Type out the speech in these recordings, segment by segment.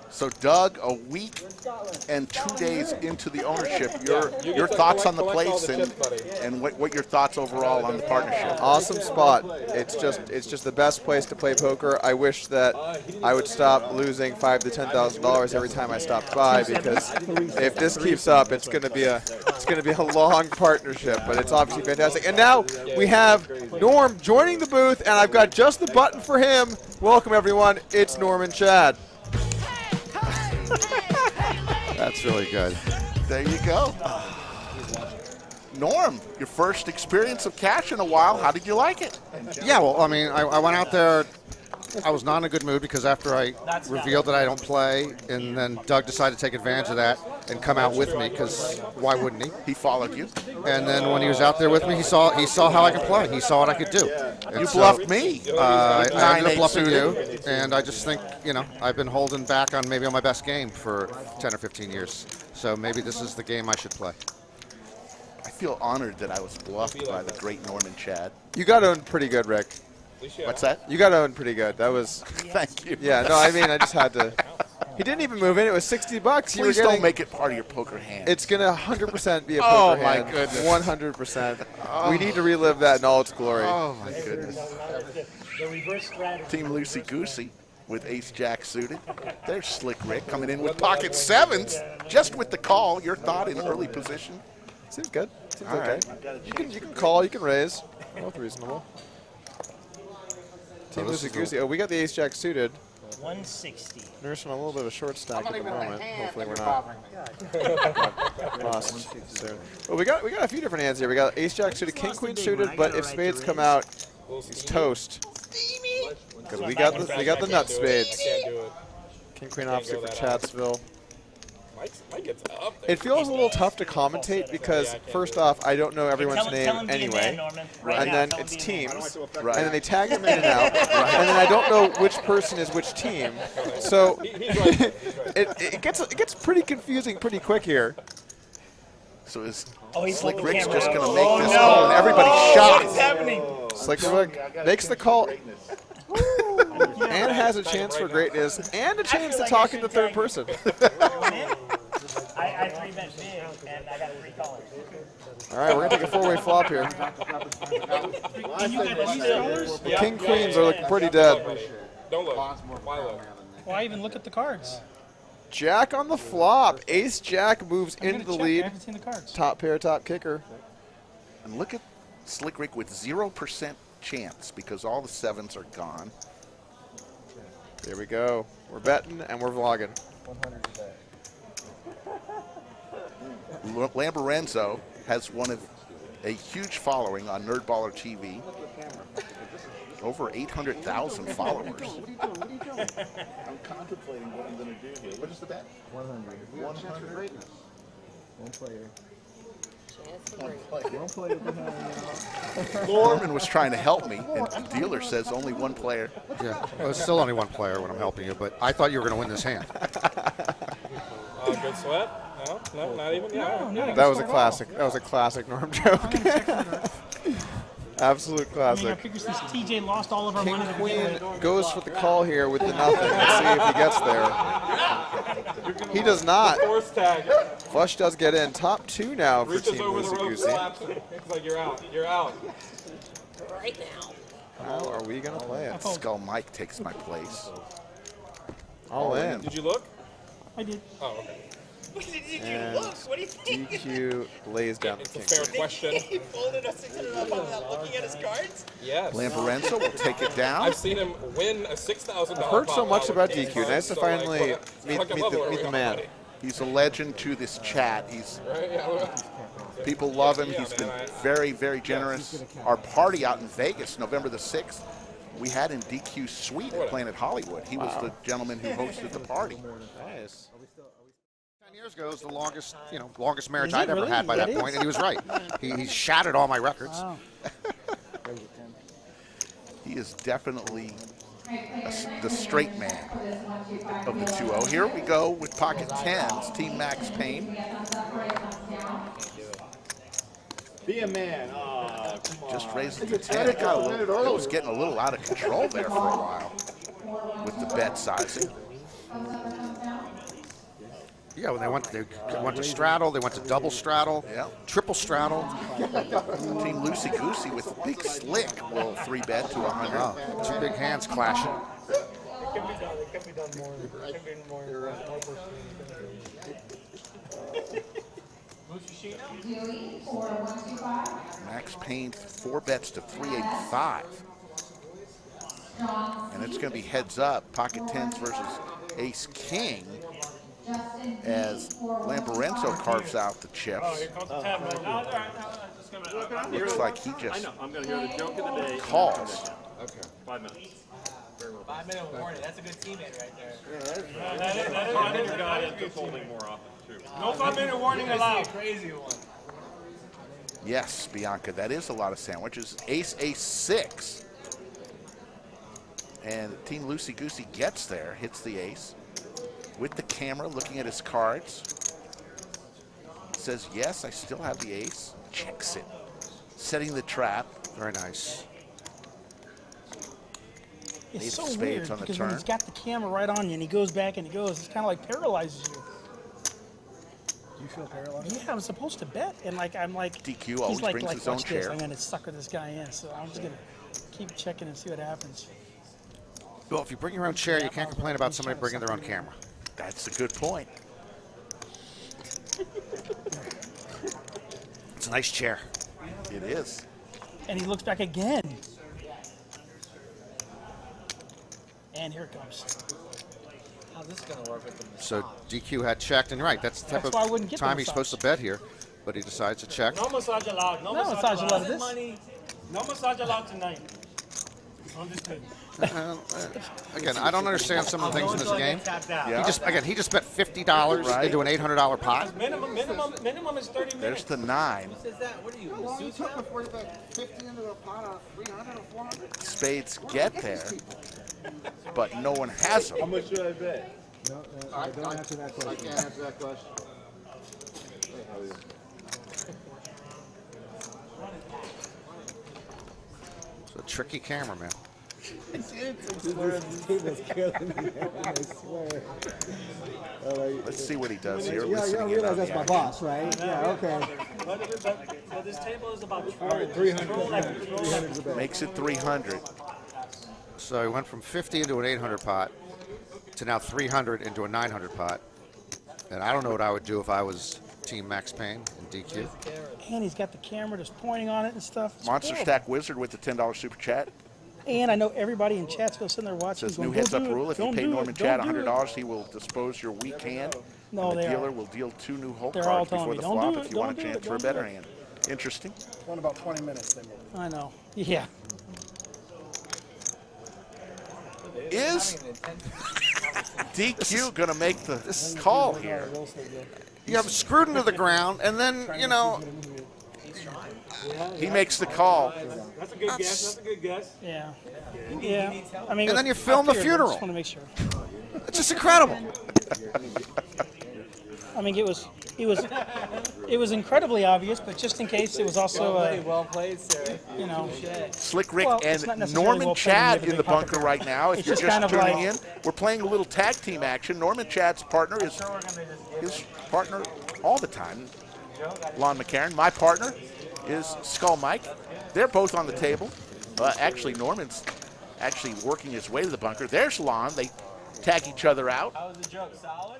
So, Doug, a week and 2 days into the ownership, your thoughts on the place and what your thoughts overall on the partnership? Awesome spot. It's just the best place to play poker. I wish that I would stop losing $5,000 to $10,000 every time I stopped by, because if this keeps up, it's going to be a long partnership. But it's obviously fantastic. And now we have Norm joining the booth, and I've got just the button for him. Welcome everyone. It's Norm and Chad. That's really good. There you go. Norm, your first experience of cash in a while. How did you like it? Yeah, well, I mean, I went out there. I was not in a good mood because after I revealed that I don't play, and then Doug decided to take advantage of that and come out with me, because why wouldn't he? He followed you. And then when he was out there with me, he saw how I could play. He saw what I could do. And you bluffed me. I ended up bluffing you, and I just think, I've been holding back on my best game for 10 or 15 years. So maybe this is the game I should play. I feel honored that I was bluffed by the great Norman Chad. You got owned pretty good, Rick. What's that? You got owned pretty good. That was. Thank you. Yeah, no, I mean, I just had to. He didn't even move in. It was $60. Please don't make it part of your poker hand. It's going to 100% be a poker hand. Oh, my goodness. 100%. Oh. We need to relive that in all its glory. Oh, my goodness. Team Loosey Goosey with Ace-Jack suited. There's Slick Rick coming in with pocket sevens, just with the call. Your thought in early position? Seems good. Seems all okay. Right. You can call, you can raise. Both reasonable. Team Loosey Goosey. Oh, we got the Ace-Jack suited. 160. Nursing a little bit of a short stack at the moment. Hopefully we're not lost soon. Well, we got a few different hands here. We got Ace-Jack suited, King-Queen suited, but if spades come out, he's toast. Because we got the nut spades. King-Queen offsuit for Chatsville. It feels a little tough to commentate because, first off, I don't know everyone's name anyway, and then it's teams, and then they tag them in and out, and then I don't know which person is which team, so it gets pretty confusing pretty quick here. So is Slick Rick's just going to make this call, and everybody's shocked. Slick Rick makes the call. And has a chance for greatness and a chance to talk in the third person. I 3-bet big, and I got a 3 callers. All right, we're going to take a 4-way flop here. The King Queens are looking pretty dead. Don't look. Why look? Why even look at the cards? Jack on the flop. Ace Jack moves into the lead. I haven't seen the cards. Top pair, top kicker. And look at Slick Rick with 0% chance because all the sevens are gone. Here we go. We're betting and we're vlogging. Lamborenzo has a huge following on Nerdballer TV. Over 800,000 followers. What are you doing? I'm contemplating what I'm going to do here. What is the bet? 100. 100 greatness. One player. Norman was trying to help me, and the dealer says only one player. Yeah, well, it's still only one player when I'm helping you, but I thought you were going to win this hand. Good sweat? No, not even. Yeah. That was a classic. That was a classic Norm joke. Absolute classic. I mean, I figure since TJ lost all of our money. King Queen goes for the call here with the nothing. Let's see if he gets there. He does not. Force tag. Flush does get in. Top 2 now for Reaches Team over the Loosey rope, Goosey. slaps it. It's like you're out. You're out. Right now. How are we going to play it? Skull Mike takes my place. All in. Did you look? I did. Oh, okay. And What do you think? DQ lays down the It's a king. fair question. He folded a 600 up without looking at his cards? Yes. Lamborenzo will take it down. I've seen him win a $6,000. I've heard so much about DQ. Nice to So, finally like, meet fucking level the man. buddy. He's a legend to this chat. Right? Yeah. People love him. He's been very, very generous. Our party out in Vegas, November the 6th, we had in DQ suite at Planet Hollywood. He was the gentleman who hosted the party. Nice. 10 years ago, it was the longest marriage I'd ever had by that point, and he was right. He shattered all my records. Wow. He is definitely the straight man of the 2-0. Here we go with pocket 10s, Team Max Payne. Be a man. Come on. Just raises the 10. It was getting a little out of control there for a while. with the bet sizing. Yeah, when they went to straddle, they went to double straddle, Yeah. triple straddle. Team Loosey Goosey with Big Slick will 3-bet to 100. Wow, two big hands clashing. Max Payne 4 bets to 385. And it's going to be heads up, pocket tens versus ace king, as Lamborenzo carves out the chips. Looks like he just I'm going to hear the joke of the day. calls. 5 minutes. 5-minute warning. That's a good teammate right there. I think your guy ends up folding more often, too. No 5-minute warning allowed. Crazy one. Yes, Bianca, that is a lot of sandwiches. Ace, ace, 6. And Team Loosey Goosey gets there, hits the ace. With the camera, looking at his cards. Says, yes, I still have the ace. Checks it. Setting the trap. Very nice. It's Eight of so spades weird on the because when turn. he's got the camera right on you and he goes back and he goes, it's kind of like paralyzes you. You feel paralyzed? Yeah, I'm supposed to bet, and like I'm like DQ always he's like, brings like his own watch this, chair. I'm gonna sucker this guy in, so I'm just gonna keep checking and see what happens. Well, if you bring your own chair, you can't complain about somebody bringing their own camera. That's a good point. It's a nice chair. It is. And he looks back again, and here it comes. How's this gonna work with the So DQ had checked, and right, that's the type That's why I of wouldn't get the time he's massage. supposed to bet here, but he decides to check. No massage allowed. No massage allowed. This. No massage allowed tonight. Understood. Again, I don't understand some of the things in this game. Yeah. He just bet $50 Right. into an $800 pot. Minimum is 30 There's minutes. the 9. Is that? What are you? Suits now? Before you bet 50 into a pot of 300 or 400? Spades get there, but no one has them. much should I bet? No, don't answer that I question. can't answer that question. It's a tricky cameraman. This table is killing me, man, I swear. Let's see what he does here. You Listening in realize on that's the my action. boss, right? Yeah, okay. But this table is about All right, 300. Makes it 300. So he went from 50 into an 800 pot to now 300 into a 900 pot. And I don't know what I would do if I was Team Max Payne in DQ. And he's got the camera just pointing on it and stuff. It's Monster cool. Stack Wizard with the $10 super chat. And I know everybody in chat's still sitting there watching. Says going, new heads "Don't up do it. rule. If you Don't pay do it. Norman Don't Chad do it." $100, he will dispose your weak hand. No, and the they dealer are. will deal 2 new hole They're all cards telling before me, the "Don't flop do if it, you want a don't do chance it, for a don't do better it." hand. Interesting. In about 20 minutes, then we'll. I know. Yeah. Is DQ going to make the call here? You have screwed into the ground, and then, you know, He makes the call. That's a good guess. That's a good guess. Yeah. Yeah. I mean, And then you film the I funeral. just want to make sure. it's just incredible. I mean, it was incredibly obvious, but just in case, it was also Well played, sir. you know. Slick Rick Well, it's and not necessarily Norman well played when you Chad have a in the big pocket bunker right now. If It's you're just just kind of tuning like- in, we're playing a little tag team action. Norman Chad's partner is his partner all the time, Lon McCarron. My partner is Skull Mike. They're both on the table. Actually, Norman's actually working his way to the bunker. There's Lon. They tag each other out. How was the joke? Solid?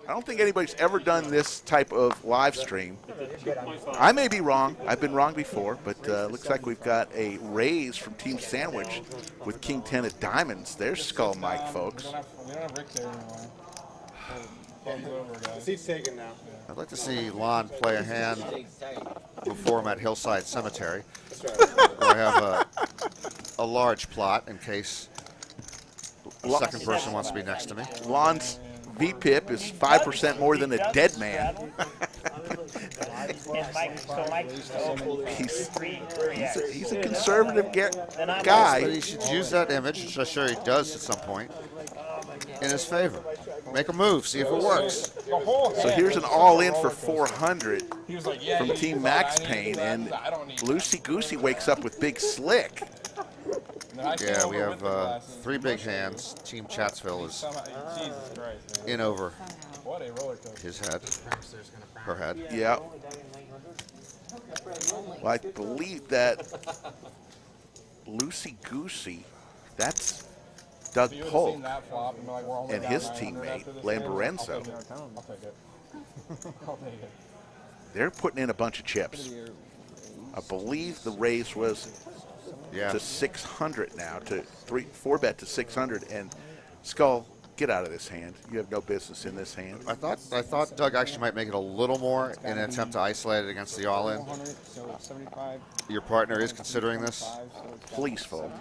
I don't think anybody's ever done this type of live stream. I may be wrong. I've been wrong before, but looks like we've got a raise from Team Sandwich with King 10 of diamonds. There's Skull Mike, folks. We don't have Rick there anymore. Seat's taken now. I'd like to see Lon play a hand before him at Hillside Cemetery, where I have a large plot in case the second person wants to be next to me. Lon's VPIP is 5% more than a dead man. He's a conservative guy. But he should use that image, which I'm sure he does at some point, in his favor. Make a move, see if it works. So here's an all-in for 400 He was like, yeah, from yeah, Team you Max I need Payne, that. and I don't need Loosey Goosey wakes up with Big Slick. And I came Yeah, over we with have the glasses. 3 big hands. Team Chatsville is Somehow, Jesus Christ, man. in over What a roller coaster. his head, her head. Yeah. Well, I believe that Loosey Goosey, that's Doug If you would have Polk seen that flop and be like, we're only and down his 900 teammate, after this Lamborenzo. game, I'll take it. I'll take it. They're putting in a bunch of chips. I believe the raise was Yeah. to 600 now, to 4-bet to 600. And Skull, get out of this hand. You have no business in this hand. I thought Doug actually might make it a little more in an attempt to isolate it against the all-in. 400, so 75. Your partner is considering this. Please fold.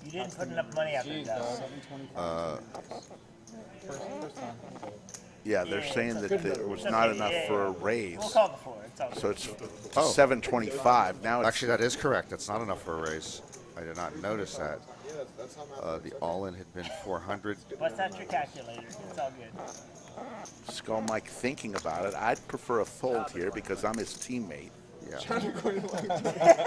You didn't put enough money out there, Jeez, though. dog. Uh, First time. Yeah, they're saying that there was not enough for a raise. We'll call the floor. It's all So it's Oh. 725. Now it's Actually, that is correct. That's not enough for a raise. I did not notice that. The all-in had been 400. Bust out your calculator. It's all good. Skull Mike thinking about it. I'd prefer a fold here because I'm his teammate. Yeah.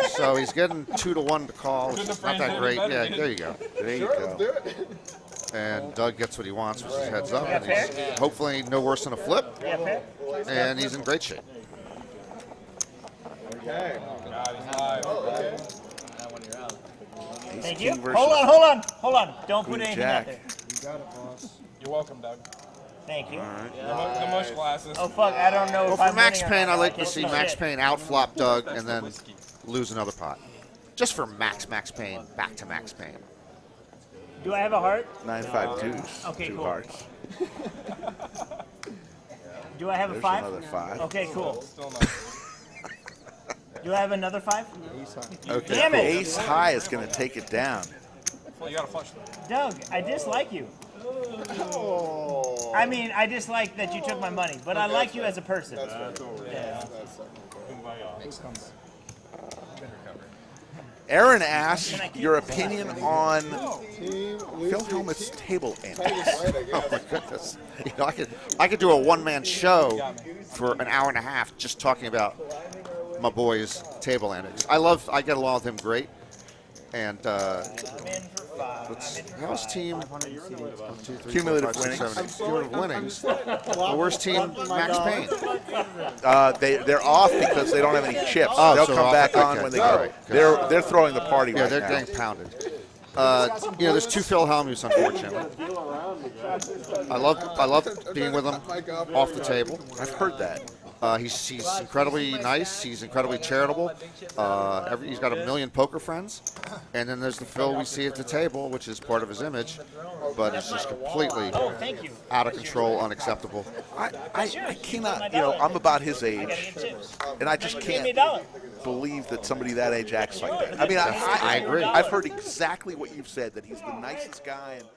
So he's getting 2-1 to call, which is not that great. Yeah, there you go. There you go. And Doug gets what he wants, which is heads up. And he's hopefully no worse than a flip. Yeah, fair? And he's in great shape. Okay. God, he's live. Ace Thank you. King versus Hold on. Don't put Queen anything Jack. out there. You got it, boss. You're welcome, Doug. Thank you. The mush glasses. Oh, fuck. I don't know Well, if for I'm Max winning or Payne, not. I like to can't see Max shit. Payne outflop Doug and then lose another pot. Just for Max Payne, back to Max Payne. Do I have a heart? 9-5 deuce. Okay, 2 cool. hearts. Do I have a There's 5? another 5. Okay, cool. Still not. Do I have another 5? Okay, Damn it. Ace high is going to take it down. Well, you got to flush them. Doug, I dislike you. I mean, I dislike that you took my money, but I like you as a person. Aaron asks your opinion on Phil Hellmuth's table antics. Oh my goodness! You know, I could do a one-man show for an hour and a half just talking about my boy's table antics. I get along with him great, and how's team? 1, 2, 3, Cumulative 4, 5, 6, winnings. 7, 8. Cumulative winnings. The worst team, Max Payne. They're off because they don't have any chips. Oh, They'll so come off. back on Okay. when they All go. right. Good. They're throwing the party Yeah, right they're now. getting pounded. There's 2 Phil Hellmuths, unfortunately. I love being with him off the table. I've heard that. He's incredibly nice. He's incredibly charitable. He's got a million poker friends. And then there's the Phil we see at the table, which is part of his image, but it's just completely Thank you. out of control, unacceptable. I cannot, I'm about his age, and I just Give me a can't dollar. believe that somebody that age acts like that. I mean, I agree. I've heard exactly what you've said, that he's the nicest guy, and